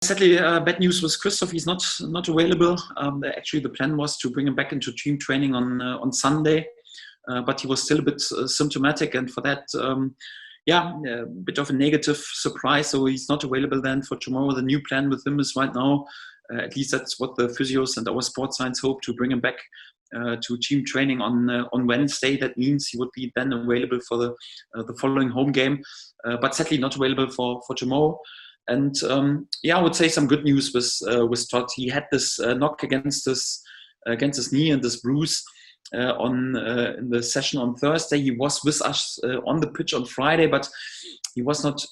Sadly, bad news with Christoph. He's not available. Actually, the plan was to bring him back into team training on Sunday, but he was still a bit symptomatic, and for that, a bit of a negative surprise. So he's not available then for tomorrow. The new plan with him is right now, at least that's what the physios and our sports science hope, to bring him back to team training on Wednesday. That means he would be then available for the following home game, but sadly not available for tomorrow. And I would say some good news with Todd. He had this knock against his knee and this bruise in the session on Thursday. He was with us on the pitch on Friday, but he was not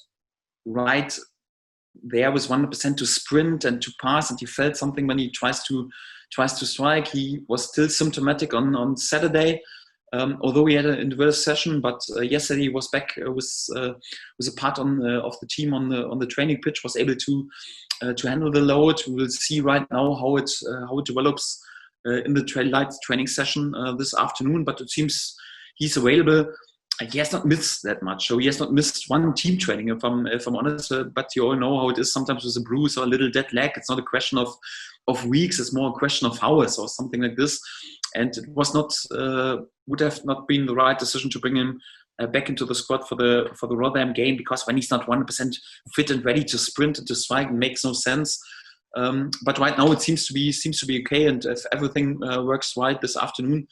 right there with 100% to sprint and to pass, and he felt something when he tries to strike. He was still symptomatic on Saturday. Although he had an individual session, but yesterday he was back with a part of the team on the training pitch, was able to handle the load. We will see right now how it develops in the light training session this afternoon. But it seems he's available. He has not missed that much, so he has not missed one team training, if I'm honest. But you all know how it is sometimes with a bruise or a little dead leg. It's not a question of weeks; it's more a question of hours or something like this. And it was not would have not been the right decision to bring him back into the squad for the Rotherham game, because when he's not 100% fit and ready to sprint and to strike, it makes no sense. But right now it seems to be okay, and if everything works right this afternoon,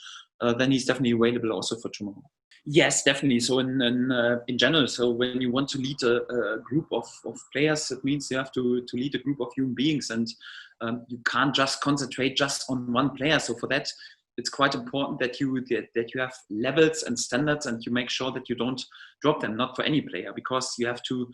then he's definitely available also for tomorrow. Yes, definitely. So in general, so when you want to lead a group of players, it means you have to lead a group of human beings, and you can't just concentrate just on one player. So for that, it's quite important that you have levels and standards, and you make sure that you don't drop them. Not for any player, because you have to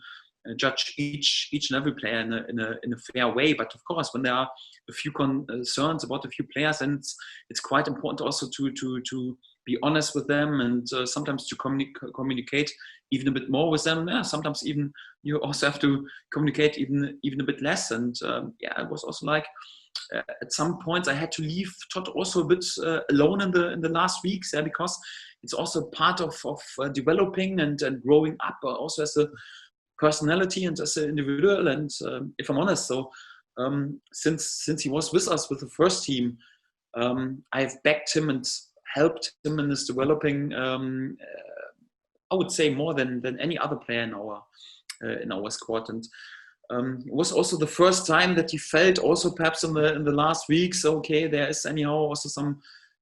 judge each and every player in a fair way. But of course, when there are a few concerns about a few players, and it's quite important also to be honest with them, and sometimes to communicate even a bit more with them. Yeah, sometimes even you also have to communicate even a bit less. And it was also like at some points I had to leave Todd also a bit alone in the last weeks, because it's also part of developing and growing up, also as a personality and as an individual. And if I'm honest, so since he was with us with the first team, I've backed him and helped him in his developing, I would say, more than any other player in our squad. And it was also the first time that he felt also perhaps in the last weeks, okay, there is anyhow also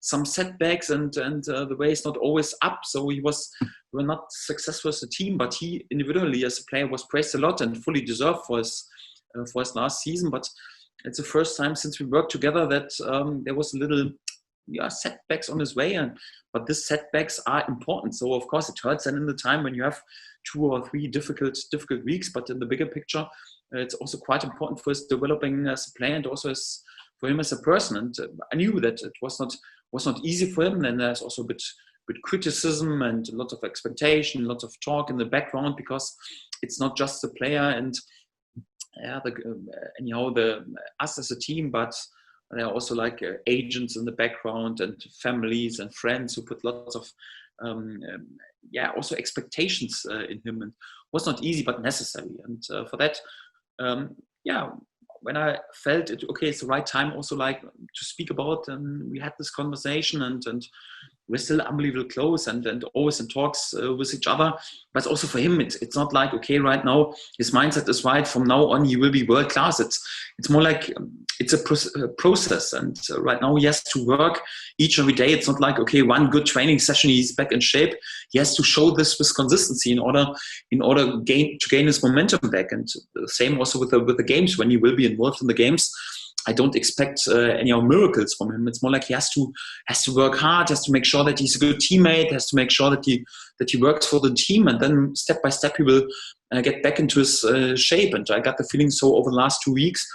some setbacks, and the way is not always up. So we're not successful as a team, but he individually as a player was praised a lot and fully deserved for his last season. But it's the first time since we worked together that there was a little setbacks on his way, but these setbacks are important. So of course it hurts, and in the time when you have 2 or 3 difficult weeks, but in the bigger picture, it's also quite important for his developing as a player, and also for him as a person. And I knew that it was not easy for him, and there's also a bit criticism and a lot of expectation, a lot of talk in the background, because it's not just the player and us as a team, but there are also like agents in the background and families and friends who put lots of also expectations in him, and it was not easy but necessary. And for that, when I felt it, okay, it's the right time also like to speak about, and we had this conversation, and we're still unbelievably close and always in talks with each other. But also for him, it's not like, okay, right now his mindset is right, from now on he will be world class. It's more like it's a process, and right now he has to work each and every day. It's not like, okay, one good training session he's back in shape. He has to show this with consistency in order to gain his momentum back. And the same also with the games. When he will be involved in the games, I don't expect any miracles from him. It's more like he has to work hard, has to make sure that he's a good teammate, has to make sure that he works for the team, and then step by step he will get back into his shape. And I got the feeling so over the last 2 weeks.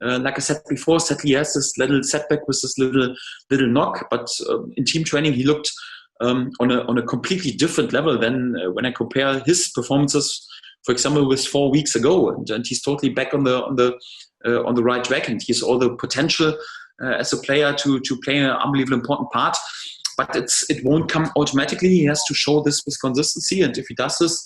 Like I said before, sadly he has this little setback with this little knock, but in team training he looked on a completely different level than when I compare his performances, for example, with 4 weeks ago, and he's totally back on the right track, and he has all the potential as a player to play an unbelievably important part. But it won't come automatically. He has to show this with consistency, and if he does this,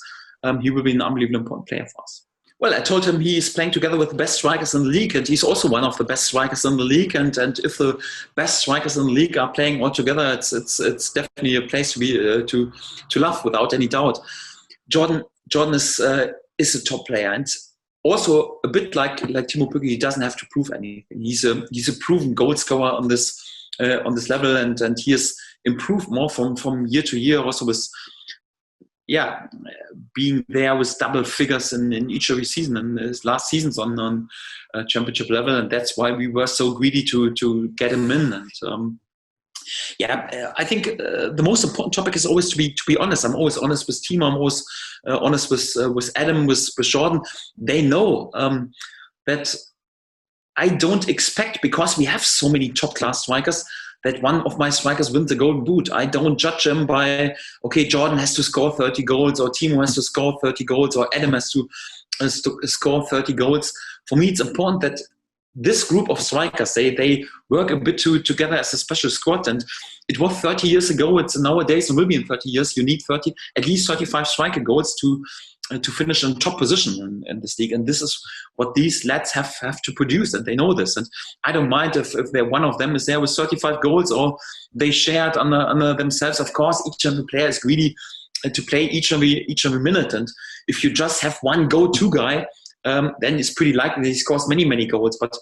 he will be an unbelievably important player for us. Well, I told him he's playing together with the best strikers in the league, and he's also one of the best strikers in the league. And if the best strikers in the league are playing all together, it's definitely a place to be to love, without any doubt. Jordan is a top player, and also a bit like Teemu Pukki, he doesn't have to prove anything. He's a proven goal scorer on this level, and he has improved more from year to year. Also with being there with double figures in each of his season, and his last seasons on championship level, and that's why we were so greedy to get him in. And I think the most important topic is always to be honest. I'm always honest with Teemu. I'm always honest with Adam, with Jordan. They know that I don't expect, because we have so many top class strikers, that one of my strikers wins the Golden Boot. I don't judge them by, okay, Jordan has to score 30 goals, or Teemu has to score 30 goals, or Adam has to score 30 goals. For me, it's important that this group of strikers, they work a bit together as a special squad. And it was 30 years ago. It's nowadays, and will be in 30 years, you need at least 35 striker goals to finish in top position in this league. And this is what these lads have to produce, and they know this. And I don't mind if one of them is there with 35 goals, or they share it under themselves. Of course, each of the players is greedy to play each every minute. And if you just have one go-to guy, then it's pretty likely that he scores many goals. But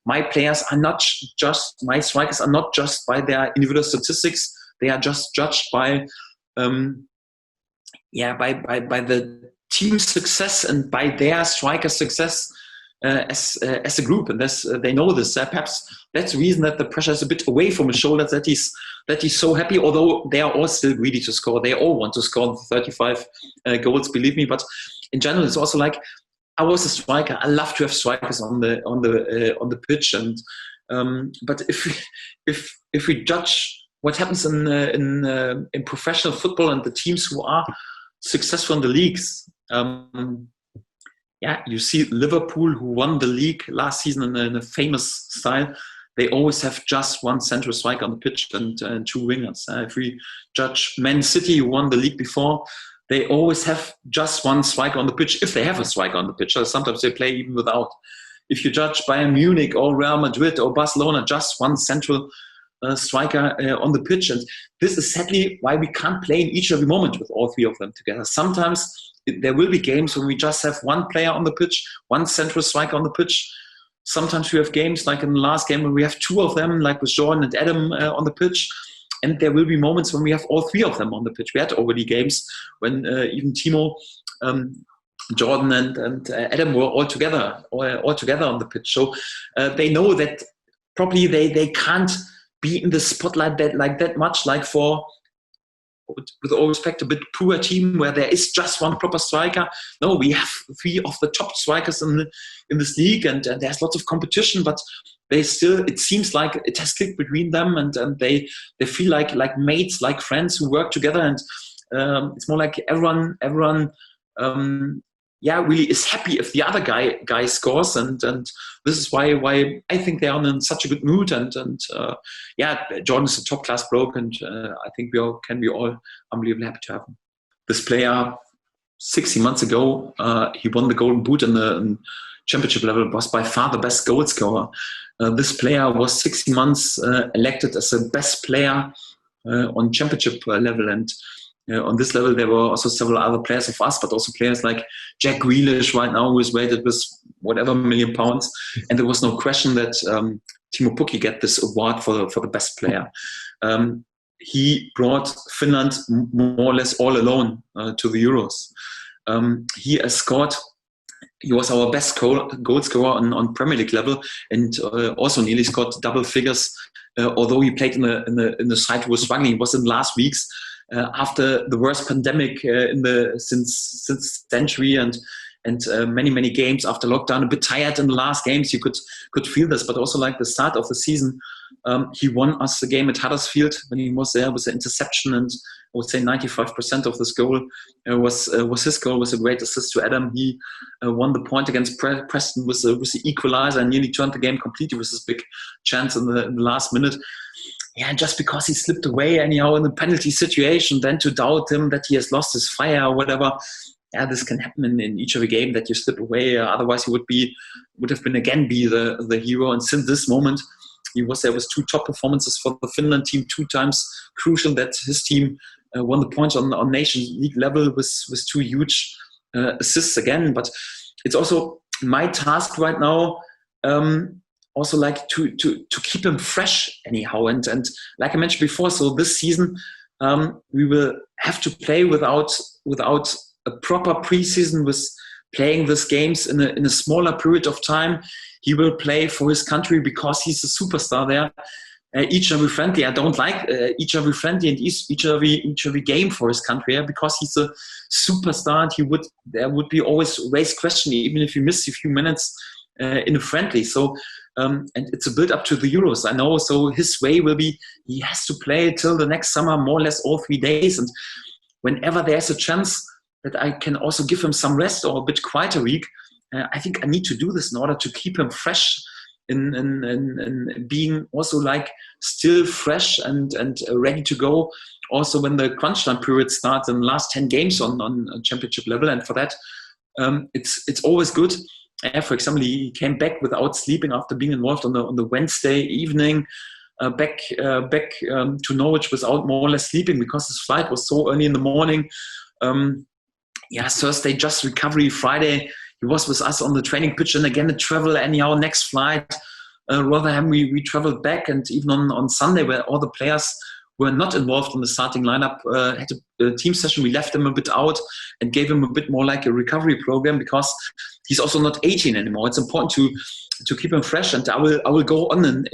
my players are not just, my strikers are not just by their individual statistics. They are just judged by the team success and by their striker success as a group. And they know this. Perhaps that's the reason that the pressure is a bit away from his shoulders, that he's so happy, although they are all still greedy to score. They all want to score 35 goals, believe me. But in general, it's also like, I was a striker. I love to have strikers on the pitch, and but if we judge what happens in professional football and the teams who are successful in the leagues, you see Liverpool, who won the league last season in a famous style. They always have just one central striker on the pitch and two wingers. If we judge Man City, who won the league before, they always have just one striker on the pitch, if they have a striker on the pitch. Sometimes they play even without. If you judge Bayern Munich or Real Madrid or Barcelona, just one central striker on the pitch. And this is sadly why we can't play in each and every moment with all three of them together. Sometimes there will be games when we just have one player on the pitch, one central striker on the pitch. Sometimes we have games like in the last game when we have two of them, like with Jordan and Adam on the pitch. And there will be moments when we have all three of them on the pitch. We had already games when even Teemu, Jordan, and Adam were all together on the pitch. So they know that probably they can't be in the spotlight that much, like for, with all respect, a bit poor team where there is just one proper striker. No, we have three of the top strikers in this league, and there's lots of competition, but they still, it seems like it has clicked between them, and they feel like mates, like friends who work together, and it's more like everyone really is happy if the other guy scores, and this is why I think they are in such a good mood, and Jordan is a top class bloke, and I think we all can be all unbelievably happy to have him. This player 60 months ago, he won the Golden Boot in the championship level, was by far the best goal scorer. This player was 60 months elected as the best player on championship level, and on this level there were also several other players of us, but also players like Jack Grealish right now, who is rated with whatever £1 million, and there was no question that Teemu Pukki get this award for the best player. He brought Finland more or less all alone to the Euros. He has scored. He was our best goal scorer on Premier League level, and also nearly scored double figures. Although he played in the side who was struggling, it was in the last weeks after the worst pandemic since century, and many games after lockdown. A bit tired in the last games, you could feel this. But also like the start of the season, he won us the game at Huddersfield when he was there with the interception, and I would say 95% of this goal was his goal, was a great assist to Adam. He won the point against Preston with the equalizer and nearly turned the game completely with this big chance in the last minute. Yeah, and just because he slipped away anyhow in the penalty situation, then to doubt him that he has lost his fire or whatever, yeah, this can happen in each of the game that you slip away. Otherwise, he would have been the hero. And since this moment, he was there with 2 top performances for the Finland team, 2 times crucial that his team won the points on Nations League level with 2 huge assists again. But it's also my task right now, also like to keep him fresh anyhow. And like I mentioned before, so this season we will have to play without a proper preseason, with playing these games in a smaller period of time. He will play for his country because he's a superstar there. Each and every friendly, I don't like each and every friendly and each and every game for his country, because he's a superstar. And there would be always raised question, even if you miss a few minutes in a friendly. So and it's a build up to the Euros, I know. So his way will be, he has to play till the next summer, more or less all 3 days. And whenever there's a chance that I can also give him some rest or a bit quieter week, I think I need to do this in order to keep him fresh in being also like still fresh and ready to go also when the crunch time period starts in the last 10 games on championship level. And for that, it's always good. For example, he came back without sleeping after being involved on the Wednesday evening, back to Norwich without more or less sleeping because his flight was so early in the morning. Thursday just recovery. Friday he was with us on the training pitch, and again a travel anyhow. Next flight, Rotherham, we traveled back, and even on Sunday, where all the players were not involved in the starting lineup, had a team session. We left him a bit out and gave him a bit more like a recovery program, because he's also not 18 anymore. It's important to keep him fresh, and I will go on in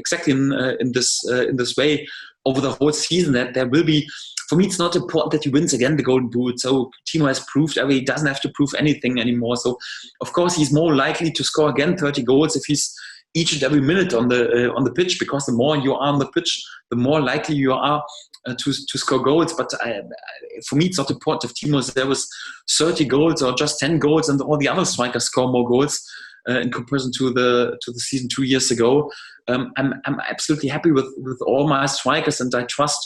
this way over the whole season. That there will be, for me, it's not important that he wins again the Golden Boot. So Teemu has proved he doesn't have to prove anything anymore. So of course he's more likely to score again 30 goals if he's each and every minute on the pitch, because the more you are on the pitch, the more likely you are to score goals. But for me, it's not important if Teemu is there with 30 goals or just 10 goals, and all the other strikers score more goals in comparison to the season 2 years ago. I'm absolutely happy with all my strikers, and I trust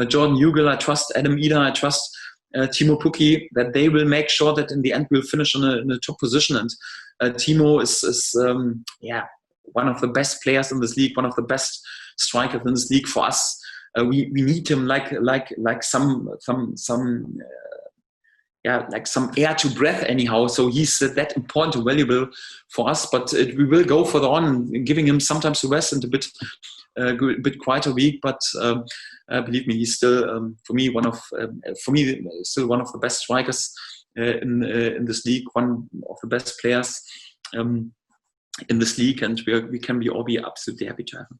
Jordan Hugill, I trust Adam Ida, I trust Teemu Pukki, that they will make sure that in the end we'll finish in a top position. And Teemu is one of the best players in this league, one of the best strikers in this league for us. We need him like some air to breath anyhow. So he's that important and valuable for us. But we will go further on, giving him sometimes a rest and a bit quieter week. But believe me, he's still still one of the best strikers in this league, one of the best players in this league, and we can all be absolutely happy to have him.